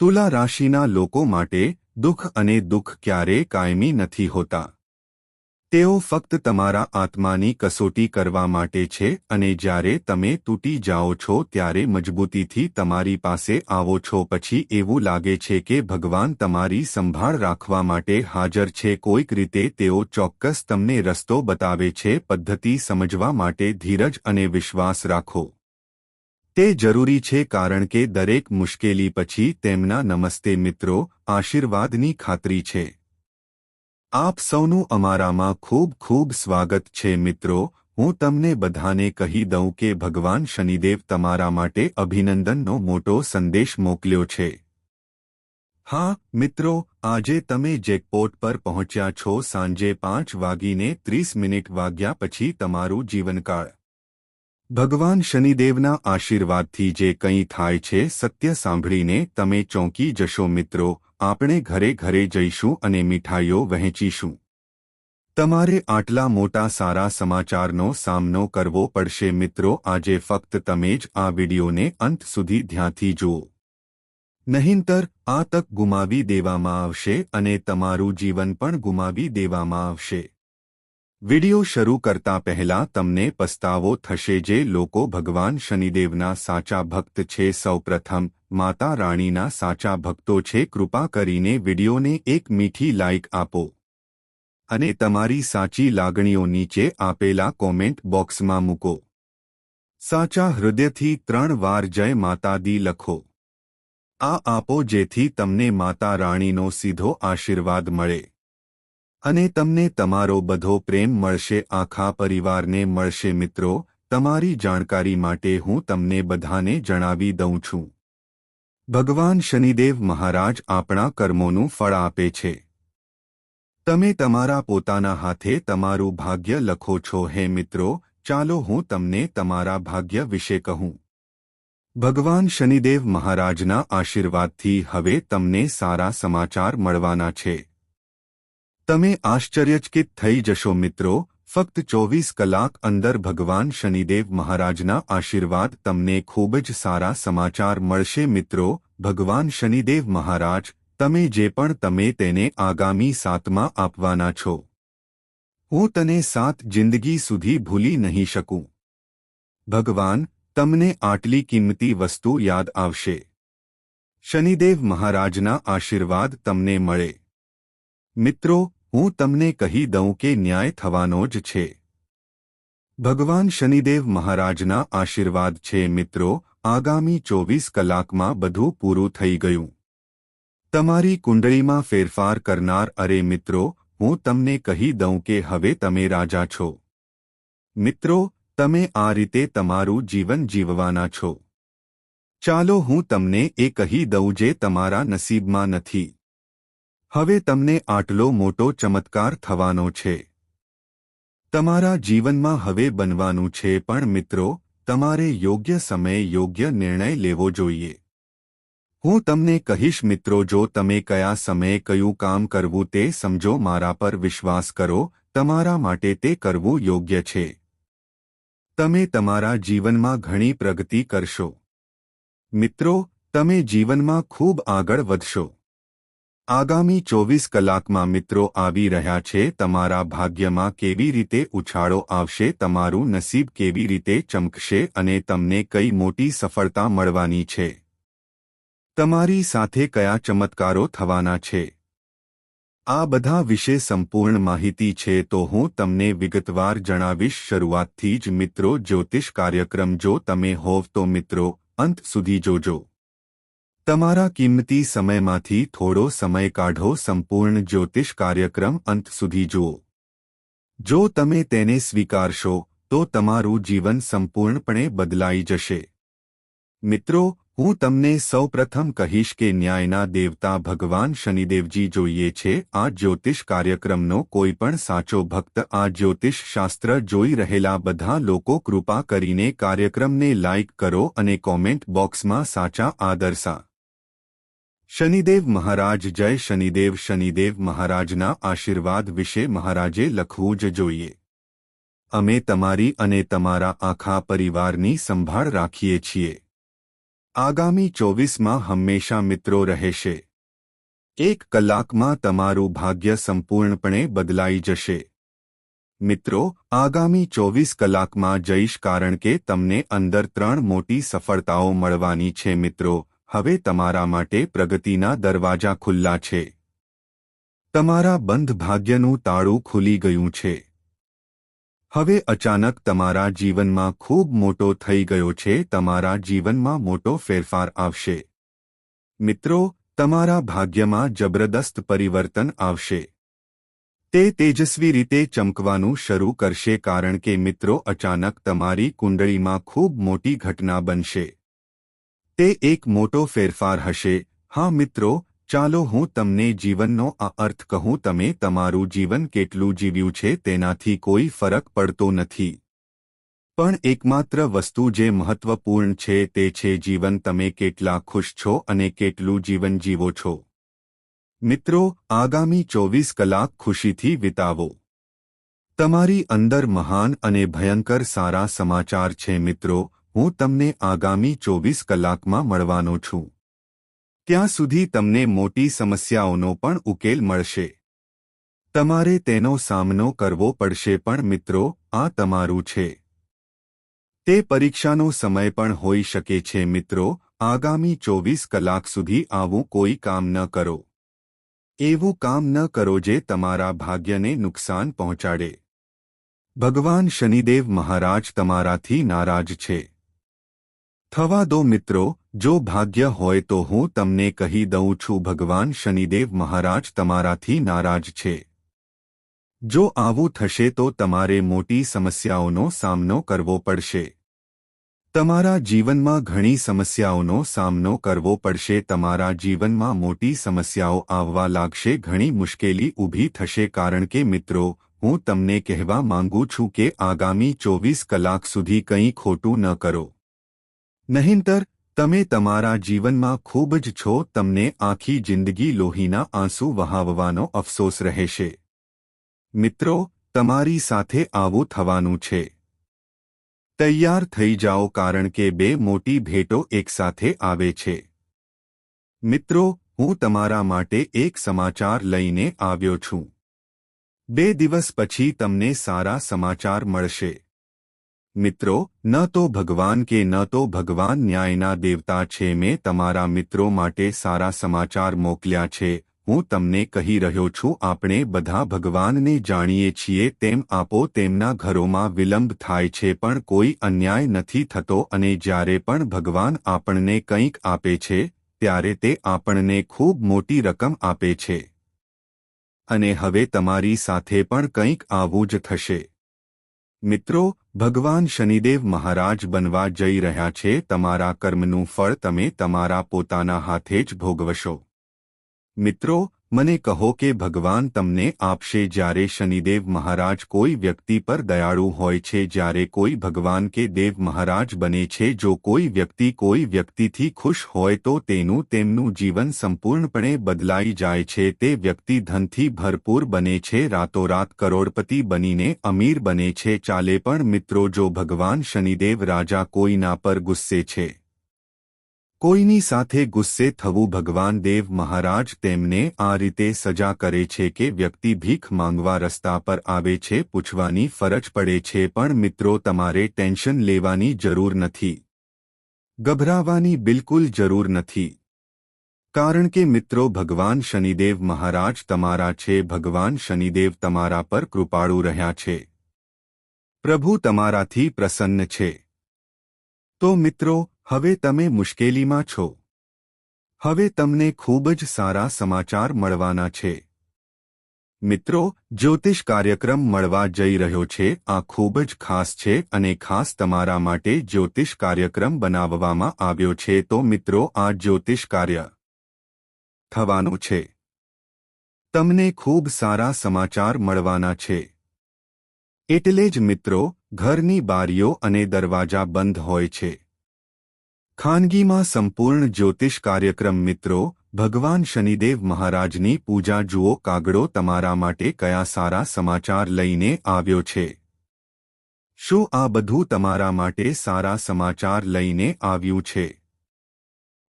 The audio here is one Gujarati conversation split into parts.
તુલા રાશિના લોકો માટે દુઃખ અને દુઃખ ક્યારેય કાયમી નથી હોતા. તેઓ ફક્ત તમારા આત્માની કસોટી કરવા માટે છે અને જ્યારે તમે તૂટી જાઓ છો ત્યારે મજબૂતીથી તમારી પાસે આવો છો પછી એવું લાગે છે કે ભગવાન તમારી સંભાળ રાખવા માટે હાજર છે. કોઈક રીતે તેઓ ચોક્કસ તમને રસ્તો બતાવે છે. પદ્ધતિ સમજવા માટે ધીરજ અને વિશ્વાસ રાખો. તે જરૂરી છે કારણ કે દરેક મુશ્કેલી પછી તેમના નમસ્તે મિત્રો આશીર્વાદની ખાતરી છે. આપ સૌનું અમારામાં ખૂબ ખૂબ સ્વાગત છે મિત્રો. હું તમને બધાને કહી દઉં કે ભગવાન શનિદેવ તમારા માટે અભિનંદનનો મોટો સંદેશ મોકલ્યો છે. હા મિત્રો, આજે તમે જેકપોટ પર પહોંચ્યા છો. સાંજે 5:30 વાગ્યા પછી તમારું જીવનકાળ ભગવાન શનિદેવના આશીર્વાદથી જે કંઈ થાય છે સત્ય સાંભળીને તમે ચોંકી જશો મિત્રો. આપણે ઘરે ઘરે જઈશું અને મીઠાઈઓ વહેંચીશું. તમારે આટલા મોટા સારા સમાચારનો સામનો કરવો પડશે મિત્રો. આજે ફક્ત તમે જ આ વિડિયોને અંત સુધી ધ્યાનથી જુઓ. નહીંતર આ તક ગુમાવી દેવામાં આવશે અને તમારું જીવન પણ ગુમાવી દેવામાં આવશે. વિડિયો શરૂ કરતા પહેલા તમને પસ્તાવો થશે જે લોકો ભગવાન શનિદેવના સાચા ભક્ત છે. સૌપ્રથમ માતા રાણીના સાચા ભક્તો છે. કૃપા કરીને વિડિયોને એક મીઠી લાઇક આપો અને તમારી સાચી લાગણીઓ નીચે આપેલા કોમેન્ટ બોક્સમાં મૂકો. સાચા હૃદયથી 3 વાર જય માતા દી લખો. આ આપો જેથી તમને માતા રાણીનો સીધો આશીર્વાદ મળે અને તમને તમારો બધો પ્રેમ મળશે, આખા પરિવારને મળશે. મિત્રો, તમારી જાણકારી માટે હું તમને બધાને જણાવી દઉં છું. ભગવાન શનિદેવ મહારાજ આપણા કર્મોનું ફળ આપે છે. તમે તમારા પોતાના હાથે તમારું ભાગ્ય લખો છો. હે મિત્રો, ચાલો હું તમને તમારા ભાગ્ય વિશે કહું. ભગવાન શનિદેવ મહારાજના આશીર્વાદથી હવે તમને સારા સમાચાર મળવાના છે. તમે આશ્ચર્યચકિત થઈ જશો મિત્રો. ફક્ત 24 કલાક અંદર ભગવાન શનિદેવ મહારાજના આશીર્વાદ તમને ખૂબ જ સારા સમાચાર મળશે મિત્રો. ભગવાન શનિદેવ મહારાજ તમે જે પણ તમે તેને આગામી 7માં આપવાના છો. હું તને 7 જિંદગી સુધી ભૂલી નહીં શકું. ભગવાન તમને આટલી કિંમતી વસ્તુ યાદ આવશે. શનિદેવ મહારાજના આશીર્વાદ તમને મળે. મિત્રો, હું તમને કહી દઉં કે ન્યાય થવાનો જ છે. ભગવાન શનિદેવ મહારાજના આશીર્વાદ છે મિત્રો. આગામી 24 કલાકમાં બધું પૂરું થઈ ગયું. તમારી કુંડળીમાં ફેરફાર કરનાર. અરે મિત્રો, હું તમને કહી દઉં કે હવે તમે રાજા છો. મિત્રો, તમે આ રીતે તમારું જીવન જીવવાના છો. ચાલો હું તમને એ કહી દઉં જે તમારા નસીબમાં નથી. હવે તમને આટલો મોટો ચમત્કાર થવાનો છે. તમારા જીવનમાં હવે બનવાનું છે. પણ મિત્રો, તમારે યોગ્ય સમયે યોગ્ય નિર્ણય લેવો જોઈએ. હું તમને કહીશ મિત્રો, જો તમે કયા સમયે કયું કામ કરવું તે સમજો. મારા પર વિશ્વાસ કરો, તમારા માટે તે કરવું યોગ્ય છે. તમે તમારા જીવનમાં ઘણી પ્રગતિ કરશો. મિત્રો, તમે જીવનમાં ખૂબ આગળ વધશો. આગામી 24 કલાકમાં મિત્રો આવી રહ્યા છે. તમારા ભાગ્યમાં કેવી રીતે ઉછાળો આવશે, તમારું નસીબ કેવી રીતે ચમકશે અને તમને કઈ મોટી સફળતા મળવાની છે. તમારી સાથે કયા ચમત્કારો થવાના છે. આ બધા વિશે સંપૂર્ણ માહિતી છે તો હું તમને વિગતવાર જણાવીશ. શરૂઆતથી જ મિત્રો, જ્યોતિષ કાર્યક્રમ જો તમે હોવ તો મિત્રો અંત સુધી જોજો. તમારા કિંમતી સમયમાંથી થોડો સમય કાઢો. સંપૂર્ણ જ્યોતિષ કાર્યક્રમ અંત સુધી જુઓ. જો તમે તેને સ્વીકારશો તો તમારું જીવન સંપૂર્ણપણે બદલાઈ જશે. મિત્રો, હું તમને સૌપ્રથમ કહીશ કે ન્યાયના દેવતા ભગવાન શનિદેવજી જોઈએ છે. આ જ્યોતિષ કાર્યક્રમનો કોઈ પણ સાચો ભક્ત, આ જ્યોતિષ શાસ્ત્ર જોઈ રહેલા બધા લોકો કૃપા કરીને કાર્યક્રમને લાઇક કરો અને કોમેન્ટ બોક્સમાં સાચા આદર્શા. શનિદેવ મહારાજ જય શનિદેવ. શનિદેવ મહારાજના આશીર્વાદ વિશે મહારાજે લખવું જ જોઈએ. અમે તમારી અને તમારા આખા પરિવારની સંભાળ રાખીએ છીએ. આગામી 24માં હંમેશા મિત્રો રહેશે. 1 કલાકમાં તમારું ભાગ્ય સંપૂર્ણપણે બદલાઈ જશે. મિત્રો, આગામી 24 કલાકમાં જઈશ કારણ કે તમને અંદર 3 મોટી સફળતાઓ મળવાની છે. મિત્રો, હવે તમારા માટે પ્રગતિના દરવાજા ખુલ્લા છે. તમારા બંધ ભાગ્યનું તાળું ખુલી ગયું છે. હવે અચાનક તમારા જીવનમાં ખૂબ મોટો થઈ ગયો છે. તમારા જીવનમાં મોટો ફેરફાર આવશે. મિત્રો, તમારા ભાગ્યમાં જબરદસ્ત પરિવર્તન આવશે. તે તેજસ્વી રીતે ચમકવાનું શરૂ કરશે કારણ કે મિત્રો અચાનક તમારી કુંડળીમાં ખૂબ મોટી ઘટના બનશે. તે એક મોટો ફેરફાર હશે. હા મિત્રો, ચાલો હું તમને જીવનનો આ અર્થ કહું. તમે તમારું જીવન કેટલું જીવ્યું છે તેનાથી કોઈ ફરક પડતો નથી. પણ એકમાત્ર વસ્તુ જે મહત્વપૂર્ણ છે તે છે જીવન. તમે કેટલા ખુશ છો અને કેટલું જીવન જીવો છો. મિત્રો, આગામી 24 કલાક ખુશીથી વિતાવો. તમારી અંદર મહાન અને ભયંકર સારા સમાચાર છે. મિત્રો, હું તમને આગામી 24 કલાકમાં મળવાનો છું. ત્યાં સુધી તમને મોટી સમસ્યાઓનો પણ ઉકેલ મળશે. તમારે તેનો સામનો કરવો પડશે પણ મિત્રો, આ તમારું છે. તે પરીક્ષાનો સમય પણ હોઈ શકે છે. મિત્રો, આગામી 24 કલાક સુધી આવું કોઈ કામ ન કરો. એવું કામ ન કરો જે તમારા ભાગ્યને નુકસાન પહોંચાડે. ભગવાન શનિદેવ મહારાજ તમારાથી નારાજ છે. થવા દો મિત્રો, જો ભાગ્ય હોય તો હું તમને કહી દઉં છું ભગવાન શનિદેવ મહારાજ તમારાથી નારાજ છે. જો આવું થશે તો તમારે મોટી સમસ્યાઓનો સામનો કરવો પડશે. તમારા જીવનમાં ઘણી સમસ્યાઓનો સામનો કરવો પડશે. તમારા જીવનમાં મોટી સમસ્યાઓ આવવા લાગશે. ઘણી મુશ્કેલી ઊભી થશે કારણ કે મિત્રો, હું તમને કહેવા માંગુ છું કે આગામી 24 કલાક સુધી કંઈ ખોટું ન કરો. નહીંતર તમે તમારા જીવનમાં ખૂબ જ છો. તમને આખી જિંદગી લોહીના આંસુ વહાવવાનો અફસોસ રહેશે. મિત્રો, તમારી સાથે આવું થવાનું છે. તૈયાર થઈ જાઓ કારણ કે 2 મોટી ભેટો એકસાથે આવે છે. મિત્રો, હું તમારા માટે એક સમાચાર લઈને આવ્યો છું. 2 દિવસ પછી તમને સારા સમાચાર મળશે. મિત્રો, ન તો ભગવાન કે ન તો ભગવાન ન્યાયના દેવતા છે. મેં તમારા મિત્રો માટે સારા સમાચાર મોકલ્યા છે. હું તમને કહી રહ્યો છું. આપણે બધા ભગવાનને જાણીએ છીએ તેમ આપો તેમના ઘરોમાં વિલંબ થાય છે પણ કોઈ અન્યાય નથી થતો અને જ્યારે પણ ભગવાન આપણને કંઈક આપે છે ત્યારે તે આપણને ખૂબ મોટી રકમ આપે છે. અને હવે તમારી સાથે પણ કંઈક આવું જ થશે. મિત્રો, ભગવાન શનિદેવ મહારાજ બનવા જઈ રહ્યા છે. તમારા કર્મનું ફળ તમે તમારા પોતાના હાથે જ ભોગવશો. મિત્રો, મને કહો કે ભગવાન તમને આપશે. જ્યારે શનિદેવ મહારાજ કોઈ વ્યક્તિ પર દયાળુ હોય છે, જ્યારે કોઈ ભગવાન કે દેવ મહારાજ બને છે, જો કોઈ વ્યક્તિથી ખુશ હોય તો તેમનું જીવન સંપૂર્ણપણે બદલાઈ જાય છે. તે વ્યક્તિ ધનથી ભરપૂર બને છે, રાતોરાત કરોડપતિ બનીને અમીર બને છે. ચાલે પણ મિત્રો, જો ભગવાન શનિદેવ રાજા કોઈના પર ગુસ્સે છે, કોઈની સાથે ગુસ્સે થવું, ભગવાન દેવ મહારાજ તેમને આ રીતે સજા કરે છે કે વ્યક્તિ ભીખ માંગવા રસ્તા પર આવે છે, પૂછવાની ફરજ પડે છે. પણ મિત્રો, તમારે ટેન્શન લેવાની જરૂર નથી. ગભરાવાની બિલકુલ જરૂર નથી. કારણ કે મિત્રો, ભગવાન શનિદેવ મહારાજ તમારા છે. ભગવાન શનિદેવ તમારા પર કૃપાળુ રહ્યા છે. પ્રભુ તમારાથી પ્રસન્ન છે. તો મિત્રો, હવે તમે મુશ્કેલીમાં છો. હવે તમને ખૂબ જ સારા સમાચાર મળવાના છે. મિત્રો, જ્યોતિષ કાર્યક્રમ મળવા જઈ રહ્યો છે. આ ખૂબ જ ખાસ છે અને ખાસ તમારા માટે જ્યોતિષ કાર્યક્રમ બનાવવામાં આવ્યો છે. તો મિત્રો, આ જ્યોતિષ કાર્ય થવાનું છે. તમને ખૂબ સારા સમાચાર મળવાના છે. એટલે જ મિત્રો, ઘરની બારીઓ અને દરવાજા બંધ હોય છે. ખાનગીમાં સંપૂર્ણ જ્યોતિષ કાર્યક્રમ. મિત્રો, ભગવાન શનિદેવ મહારાજની પૂજા જુઓ. કાગડો તમારા માટે કયા સારા સમાચાર લઈને આવ્યો છે. શું આ બધું તમારા માટે સારા સમાચાર લઈને આવ્યું છે?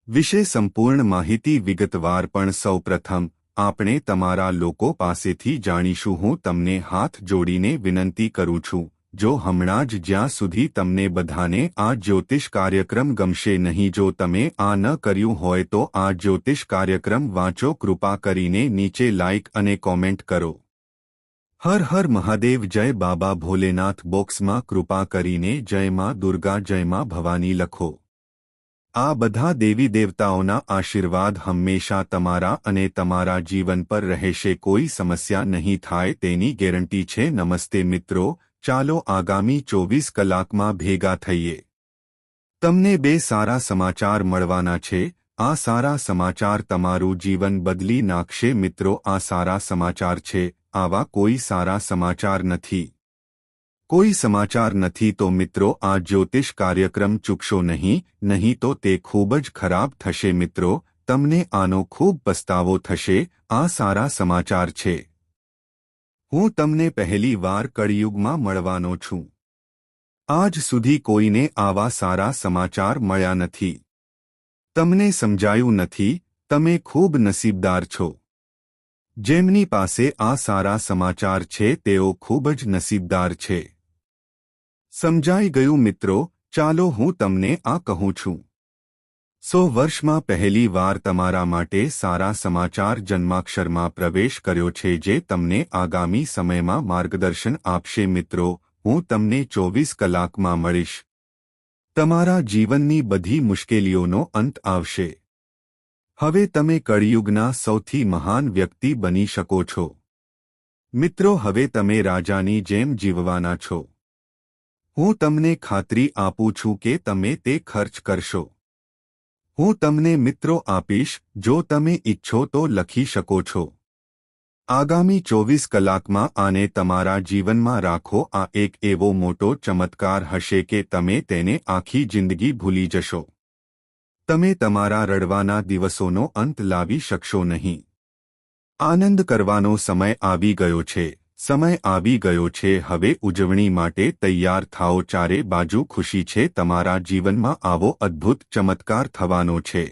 વિશે સંપૂર્ણ માહિતી વિગતવાર પણ સૌપ્રથમ આપણે તમારા લોકો પાસેથી જાણીશું. હું તમને હાથ જોડીને વિનંતી કરું છું, જો હમણાં જ જ્યાં સુધી તમને બધાને આ જ્યોતિષ કાર્યક્રમ ગમશે નહીં, જો તમે આ ન કર્યું હોય તો આ જ્યોતિષ કાર્યક્રમ વાંચો. કૃપા કરીને નીચે લાઇક અને કોમેન્ટ કરો. હર હર મહાદેવ, જય બાબા ભોલેનાથ બોક્સમાં કૃપા કરીને જય માં દુર્ગા, જય માં ભવાની લખો. આ બધા દેવી દેવતાઓના આશીર્વાદ હંમેશા તમારા અને તમારા જીવન પર રહેશે. કોઈ સમસ્યા નહીં થાય તેની ગેરંટી છે. નમસ્તે મિત્રો, ચાલો આગામી 24 કલાકમાં ભેગા થઈએ. તમને 2 સારા સમાચાર મળવાના છે. આ સારા સમાચાર તમારું જીવન બદલી નાખશે. મિત્રો, આ સારા સમાચાર છે. આવા કોઈ સારા સમાચાર નથી. કોઈ સમાચાર નથી તો મિત્રો આ જ્યોતિષ કાર્યક્રમ ચૂકશો નહીં તો તે ખૂબ જ ખરાબ થશે. મિત્રો, તમને આનો ખૂબ પસ્તાવો થશે. આ સારા સમાચાર છે. હું તમને પહેલી વાર કળિયુગમાં મળવાનો છું. આજ સુધી કોઈને આવા સારા સમાચાર મળ્યા નથી. તમને સમજાયું નથી. તમે ખૂબ નસીબદાર છો. જેમની પાસે આ સારા સમાચાર છે તેઓ ખૂબ જ નસીબદાર છે. સમજાઈ ગયું મિત્રો? ચાલો હું તમને આ કહું છું. 100 વર્ષમાં પહેલી વાર તમારા માટે સારા સમાચાર જન્માક્ષરમાં પ્રવેશ કર્યો છે, જે તમને આગામી સમયમાં માર્ગદર્શન આપશે. મિત્રો, હું તમને 24 કલાકમાં મળીશ. તમારા જીવનની બધી મુશ્કેલીઓનો અંત આવશે. હવે તમે કળિયુગના સૌથી મહાન વ્યક્તિ બની શકો છો. મિત્રો, હવે તમે રાજાની જેમ જીવવાના છો. હું તમને ખાતરી આપું છું કે તમે તે ખર્ચ કરશો. હું તમને મિત્રો આપીશ. જો તમે ઈચ્છો તો લખી શકો છો. આગામી 24 કલાકમાં આને તમારા જીવનમાં રાખો. આ એક એવો મોટો ચમત્કાર હશે કે તમે તેને આખી જિંદગી ભૂલી જશો. તમે તમારા રડવાના દિવસોનો અંત લાવી શકશો નહીં. આનંદ કરવાનો સમય આવી ગયો છે. સમય આવી ગયો છે. હવે ઉજવણી માટે તૈયાર થાઓ. ચારે બાજુ ખુશી છે. તમારા જીવનમાં આવો અદ્ભુત ચમત્કાર થવાનો છે.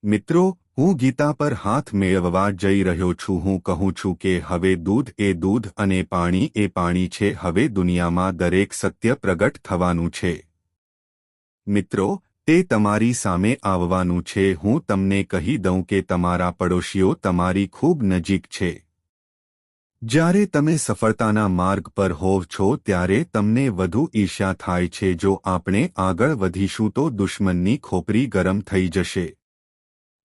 મિત્રો, હું ગીતા પર હાથ મેળવવા જઈ રહ્યો છું. હું કહું છું કે હવે દૂધ એ દૂધ અને પાણી એ પાણી છે. હવે દુનિયામાં દરેક સત્ય પ્રગટ થવાનું છે. મિત્રો, તે તમારી સામે આવવાનું છે. હું તમને કહી દઉં કે તમારા પડોશીઓ તમારી ખૂબ નજીક છે. જ્યારે તમે સફળતાના માર્ગ પર હોવ છો ત્યારે તમને વધુ ઈર્ષ્યા થાય છે. જો આપણે આગળ વધીશું તો દુશ્મનની ખોપરી ગરમ થઈ જશે.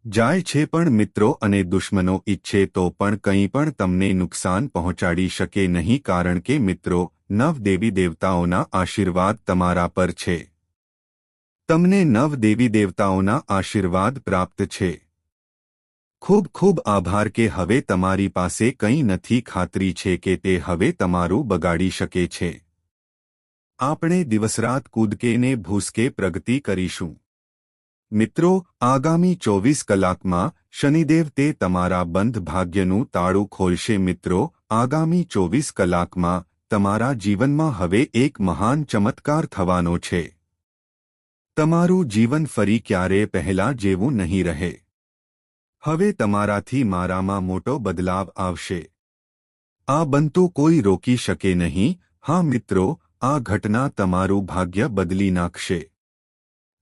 જાય છે પણ મિત્રો, અને દુશ્મનો ઈચ્છે તો પણ કંઈ પણ તમને નુકસાન પહોંચાડી શકે નહીં, કારણ કે મિત્રો, 9 દેવી દેવતાઓના આશીર્વાદ તમારા પર છે. તમને 9 દેવી દેવતાઓના આશીર્વાદ પ્રાપ્ત છે. ખૂબ ખૂબ આભાર કે હવે તમારી પાસે કંઈ નથી. ખાતરી છે કે તે હવે તમારું બગાડી શકે છે. આપણે દિવસરાત કૂદકેને ભૂસકે પ્રગતિ કરીશું. મિત્રો, આગામી 24 કલાકમાં શનિદેવ તે તમારા બંધ ભાગ્યનું તાળું ખોલશે. મિત્રો, આગામી 24 કલાકમાં તમારા જીવનમાં હવે એક મહાન ચમત્કાર થવાનો છે. તમારું જીવન ફરી ક્યારે પહેલા જેવું નહીં રહે. હવે તમારાથી મારામાં મોટો બદલાવ આવશે. આ બનતું કોઈ રોકી શકે નહીં. હા મિત્રો, આ ઘટના તમારું ભાગ્ય બદલી નાખશે.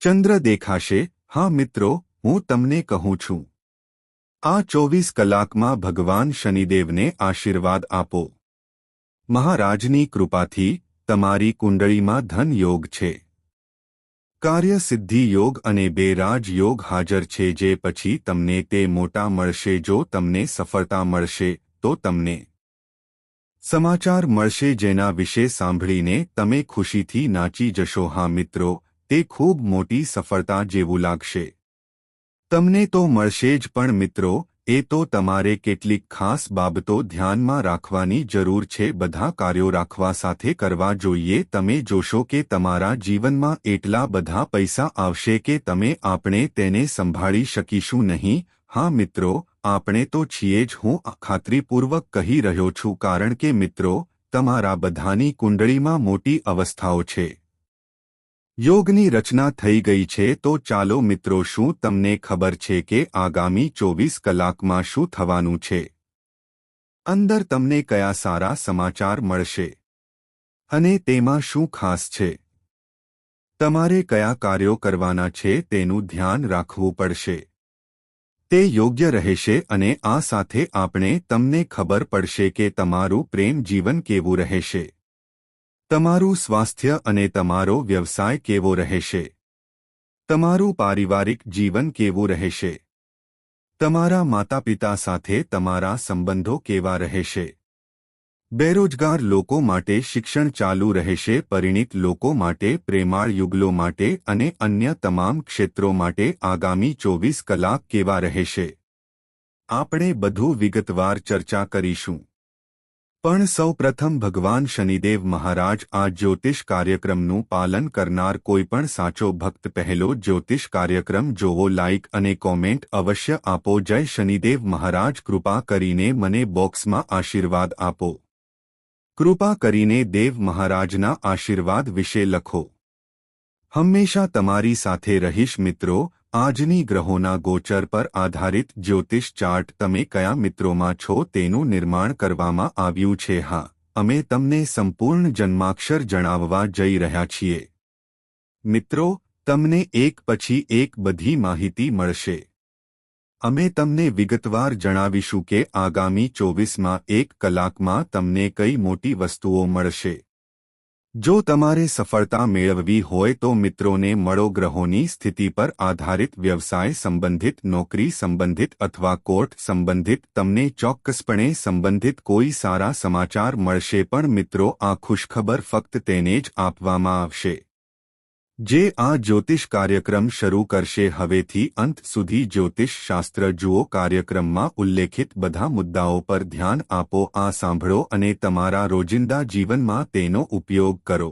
ચંદ્ર દેખાશે. હા મિત્રો, હું તમને કહું છું. આ 24 કલાકમાં ભગવાન શનિદેવને આશીર્વાદ આપો. મહારાજની કૃપાથી તમારી કુંડળીમાં ધન યોગ છે. કાર્ય સિદ્ધિ યોગ અને 2 રાજ યોગ હાજર છે. જે પછી તમને તે મોટા મળશે. જો તમને સફળતા મળશે તો તમને સમાચાર મળશે જેના વિશે સાંભળીને તમે ખુશીથી નાચી જશો. હા મિત્રો, તે ખૂબ મોટી સફળતા જેવું લાગશે. તમને તો મળશે જ, પણ મિત્રો, એ તો તમારે કેટલીક ખાસ બાબતો ધ્યાનમાં રાખવાની જરૂર છે. બધા કાર્યો રાખવા સાથે કરવા જોઈએ. તમે જોશો કે તમારા જીવનમાં એટલા બધા પૈસા આવશે કે તમે આપણે તેને સંભાળી શકીશું નહીં. હા મિત્રો, આપણે તો છીએ જ. હું ખાતરીપૂર્વક કહી રહ્યો છું, કારણ કે મિત્રો, તમારા બધાની કુંડળીમાં મોટી અવસ્થાઓ છે. યોગની રચના થઈ ગઈ છે તો ચાલો મિત્રો, શું તમને ખબર છે કે આગામી 24 કલાકમાં શું થવાનું છે? અંદર તમને કયા સારા સમાચાર મળશે અને તેમાં શું ખાસ છે? તમારે કયા કાર્યો કરવાના છે તેનું ધ્યાન રાખવું પડશે. તે યોગ્ય રહેશે અને આ સાથે આપણે તમને ખબર પડશે કે તમારું પ્રેમ જીવન કેવું રહેશે, તમારું સ્વાસ્થ્ય અને તમારો વ્યવસાય કેવો રહેશે, તમારું પારિવારિક જીવન કેવું રહેશે, તમારા માતાપિતા સાથે તમારા સંબંધો કેવા રહેશે, બેરોજગાર લોકો માટે શિક્ષણ ચાલુ રહેશે, પરિણીત લોકો માટે, પ્રેમાળ યુગલો માટે અને અન્ય તમામ ક્ષેત્રો માટે આગામી 24 કલાક કેવા રહેશે. આપણે બધું વિગતવાર ચર્ચા કરીશું. પણ સૌપ્રથમ ભગવાન શનિદેવ મહારાજ આ જ્યોતિષ કાર્યક્રમનું પાલન કરનાર કોઈપણ સાચો ભક્ત પહેલો જ્યોતિષ કાર્યક્રમ જોવો, લાઇક અને કોમેન્ટ અવશ્ય આપો. જય શનિદેવ મહારાજ. કૃપા કરીને મને બોક્સમાં આશીર્વાદ આપો. કૃપા કરીને દેવ મહારાજના આશીર્વાદ વિશે લખો. હંમેશા તમારી સાથે રહીશ મિત્રો. આજની ગ્રહોના ગોચર પર આધારિત જ્યોતિષ ચાર્ટ. તમે કયા મિત્રોમાં છો તેનું નિર્માણ કરવામાં આવ્યું છે. હા, અમે તમને સંપૂર્ણ જન્માક્ષર જણાવવા જઈ રહ્યા છીએ. મિત્રો, તમને એક પછી એક બધી માહિતી મળશે. અમે તમને વિગતવાર જણાવીશું કે આગામી 24માં 1 કલાકમાં તમને કઈ મોટી વસ્તુઓ મળશે. જો તમારે સફળતા મેળવવી હોય તો મિત્રોને મળો. ગ્રહોની સ્થિતિ પર આધારિત વ્યવસાય સંબંધિત, નોકરી સંબંધિત અથવા કોર્ટ સંબંધિત તમને ચોક્કસપણે સંબંધિત કોઈ સારા સમાચાર મળશે. પણ મિત્રો, આ ખુશખબર ફક્ત તેને જ આપવામાં આવશે જે આ જ્યોતિષ કાર્યક્રમ શરૂ કરશે. હવેથી અંત સુધી જ્યોતિષ શાસ્ત્ર જુઓ. કાર્યક્રમમાં ઉલ્લેખિત બધા મુદ્દાઓ પર ધ્યાન આપો, આ સાંભળો અને તમારા રોજિંદા જીવનમાં તેનો ઉપયોગ કરો.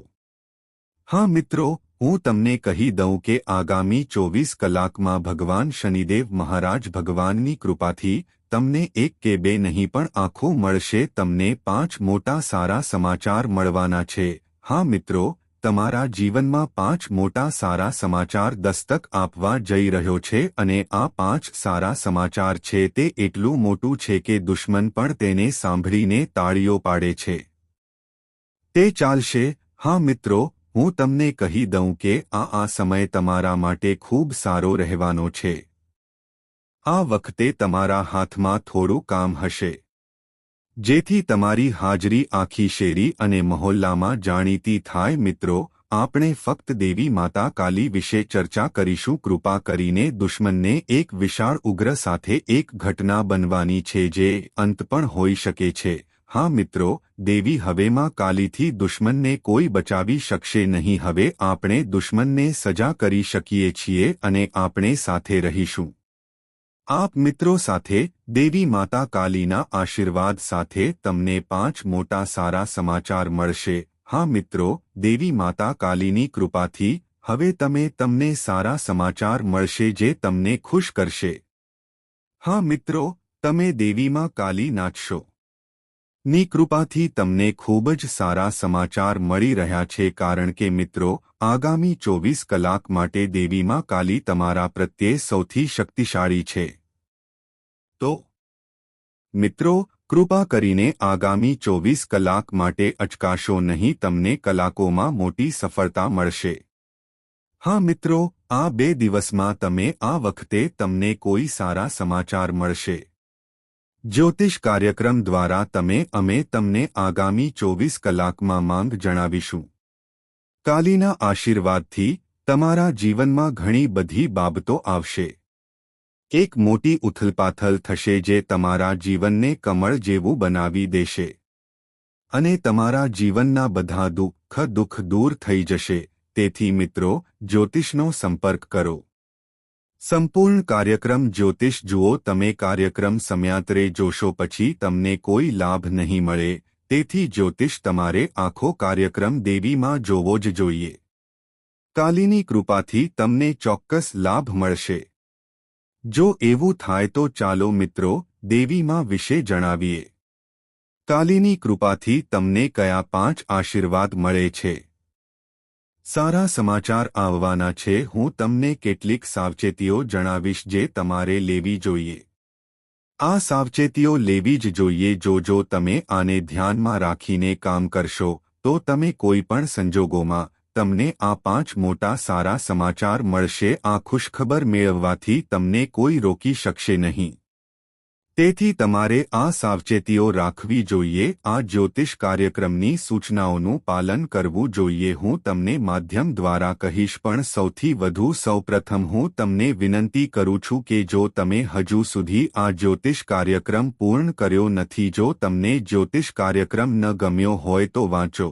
હા મિત્રો, હું તમને કહી દઉં કે આગામી 24 કલાકમાં ભગવાન શનિદેવ મહારાજ ભગવાનની કૃપાથી તમને એક કે બે નહીં પણ આખું મળશે. તમને 5 મોટા સારા સમાચાર મળવાના છે. હા મિત્રો, તમારા જીવનમાં 5 મોટા સારા સમાચાર દસ્તક આપવા જઈ રહ્યો છે અને આ 5 સારા સમાચાર છે તે એટલું મોટું છે કે દુશ્મન પણ તેને સાંભળીને તાળીઓ પાડે છે. તે ચાલશે. હા મિત્રો, હું તમને કહી દઉં કે આ સમય તમારા માટે ખૂબ સારો રહેવાનો છે. આ વખતે તમારા હાથમાં થોડું કામ હશે જેથી તમારી હાજરી આખી શેરી અને મહોલ્લામાં જાણીતી થાય. મિત્રો, આપણે ફક્ત દેવી માતા કાલી વિશે ચર્ચા કરીશું. કૃપા કરીને દુશ્મનને એક વિશાળ ઉગ્ર સાથે એક ઘટના બનવાની છે જે અંત પણ હોઈ શકે છે. હા મિત્રો, દેવી હવેમાં કાલીથી દુશ્મનને કોઈ બચાવી શકશે નહીં. હવે આપણે દુશ્મનને સજા કરી શકીએ છીએ અને આપણે સાથે રહીશું. આપ મિત્રો સાથે દેવી માતા કાલીના આશીર્વાદ સાથે તમને 5 મોટા સારા સમાચાર મળશે. હા મિત્રો, દેવી માતા કાલીની કૃપાથી હવે તમને સારા સમાચાર મળશે જે તમને ખુશ કરશે. હા મિત્રો, તમે દેવીમાં કાલી નાચશો ની કૃપાથી તમને ખૂબ જ સારા સમાચાર મળી રહ્યા છે. કારણ કે મિત્રો, આગામી 24 કલાક માટે દેવીમાં કાલી તમારા પ્રત્યે સૌથી શક્તિશાળી છે. તો મિત્રો, કૃપા કરીને આગામી 24 કલાક માટે અચકાશો નહીં. તમને કલાકોમાં મોટી સફળતા મળશે. હા મિત્રો, આ 2 દિવસમાં તમે આ વખતે તમને કોઈ સારા સમાચાર મળશે. જ્યોતિષ કાર્યક્રમ દ્વારા અમે તમને આગામી 24 કલાકમાં માંગ જણાવીશું. કાલીના આશીર્વાદથી તમારા જીવનમાં ઘણી બધી બાબતો આવશે. એક મોટી ઉથલપાથલ થશે જે તમારા જીવનને કમળ જેવું બનાવી દેશે અને તમારા જીવનના બધા દુઃખ દૂર થઈ જશે. તેથી મિત્રો, જ્યોતિષનો સંપર્ક કરો. સંપૂર્ણ કાર્યક્રમ જ્યોતિષ જુઓ. તમે કાર્યક્રમ સમયાંતરે જોશો પછી તમને કોઈ લાભ નહીં મળે. તેથી જ્યોતિષ તમારે આખો કાર્યક્રમ દેવીમાં જોવો જ જોઈએ. કાલીની કૃપાથી તમને ચોક્કસ લાભ મળશે. જો એવું થાય તો ચાલો મિત્રો, દેવીમાં વિશે જણાવીએ. કાલીની કૃપાથી તમને કયા 5 આશીર્વાદ મળે છે. સારા સમાચાર આવવાના છે। હું તમને કેટલીક સાવચેતીઓ જણાવીશ જે તમારે લેવી જોઈએ। આ સાવચેતીઓ લેવી જ જોઈએ। જો તમે આને ધ્યાનમાં રાખીને કામ કરશો તો તમે કોઈ પણ સંજોગોમાં તમને આ 5 મોટા સારા સમાચાર મળશે। આ ખુશખબર મેળવવાથી તમને કોઈ રોકી શકશે નહીં। તેથી તમારે આ સાવચેતીઓ રાખવી જોઈએ। આ જ્યોતિષ કાર્યક્રમની સૂચનાઓનું પાલન કરવું જોઈએ। હું તમને માધ્યમ દ્વારા કહીશ, પણ સૌથી વધુ સૌપ્રથમ હું તમને વિનંતી કરું છું કે જો તમે હજુ સુધી આ જ્યોતિષ કાર્યક્રમ પૂર્ણ કર્યો નથી, જો તમને જ્યોતિષ કાર્યક્રમ ન ગમ્યો હોય તો વાંચો।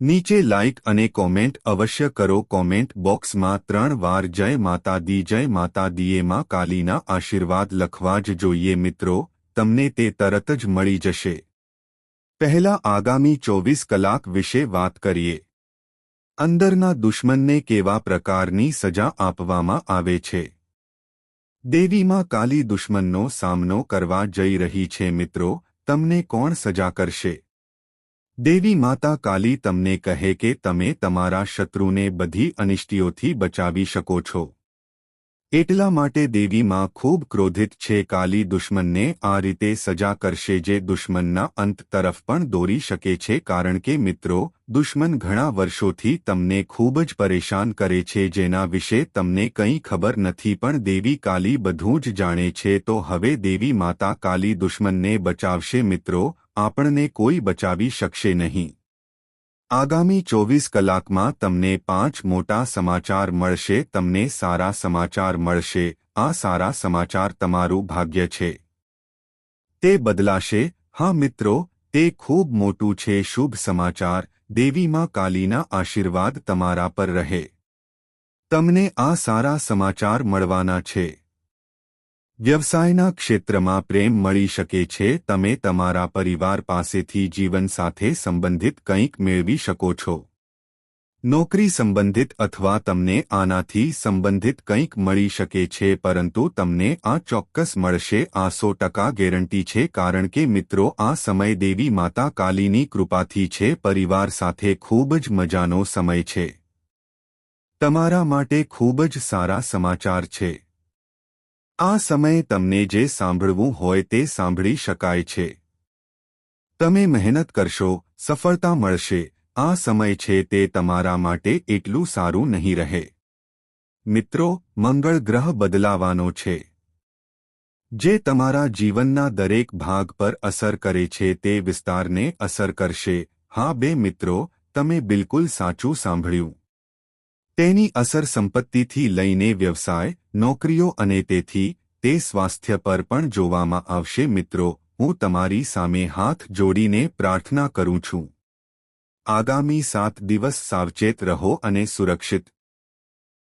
નીચે લાઇક અને કોમેન્ટ અવશ્ય કરો। કોમેન્ટ બોક્સમાં 3 વાર જય માતા દી જય માતા દીએ માં કાલીના આશીર્વાદ લખવા જ જોઈએ। મિત્રો, તમને તે તરત જ મળી જશે। પહેલા આગામી 24 કલાક વિશે વાત કરીએ। અંદરના દુશ્મનને કેવા પ્રકારની સજા આપવામાં આવે છે? દેવી માં કાલી દુશ્મનનો સામનો કરવા જઈ રહી છે। મિત્રો, તમને કોણ સજા કરશે? દેવી માતા કાલી તમને કહે કે તમે તમારા શત્રુને બધી અનિષ્ટિઓથી બચાવી શકો છો। એટલા માટે દેવી માં ખૂબ ક્રોધિત છે। કાલી દુશ્મનને આ રીતે સજા કરશે જે દુશ્મનના અંત તરફ પણ દોરી શકે છે। કારણ કે મિત્રો, દુશ્મન ઘણા વર્ષોથી તમને ખૂબ જ પરેશાન કરે છે, જેના વિશે તમને કંઈ ખબર નથી, પણ દેવી કાલી બધું જ જાણે છે। તો હવે દેવી માતા કાલી દુશ્મનને બચાવશે। મિત્રો, આપણને કોઈ બચાવી શકશે નહીં। આગામી 24 કલાકમાં તમને 5 મોટા સમાચાર મળશે। તમને સારા સમાચાર મળશે। આ સારા સમાચાર તમારું ભાગ્ય છે, તે બદલાશે। હા મિત્રો, તે ખૂબ મોટું છે। શુભ સમાચાર, દેવી માં કાલીના આશીર્વાદ તમારા પર રહે। તમને આ સારા સમાચાર મળવાના છે। વ્યવસાયના ક્ષેત્રમાં પ્રેમ મળી શકે છે। તમે તમારા પરિવાર પાસેથી જીવન સાથે સંબંધિત કંઈક મેળવી શકો છો। નોકરી સંબંધિત અથવા તમને આનાથી સંબંધિત કંઈક મળી શકે છે, પરંતુ તમને આ ચોક્કસ મળશે। આ 100% ગેરંટી છે, કારણ કે મિત્રો, આ સમય દેવી માતા કાલીની કૃપાથી છે। પરિવાર સાથે ખૂબ જ મજાનો સમય છે। તમારા માટે ખૂબ જ સારા સમાચાર છે। આ સમયે તમને જે સાંભળવું હોય તે સાંભળી શકાય છે। તમે મહેનત કરશો, સફળતા મળશે। આ સમય છે તે તમારા માટે એટલું સારું નહીં રહે। મિત્રો, મંગળ ગ્રહ બદલાવાનો છે, જે તમારા જીવનના દરેક ભાગ પર અસર કરે છે। તે વિસ્તારને અસર કરશે। હા બે મિત્રો, તમે બિલકુલ સાચું સાંભળ્યું। તેની અસર સંપત્તિથી લઈને વ્યવસાય, નોકરીઓ અને તેથી તે સ્વાસ્થ્ય પર પણ જોવામાં આવશે। મિત્રો, હું તમારી સામે હાથ જોડીને પ્રાર્થના કરું છું। આગામી 7 દિવસ સાવચેત રહો અને સુરક્ષિત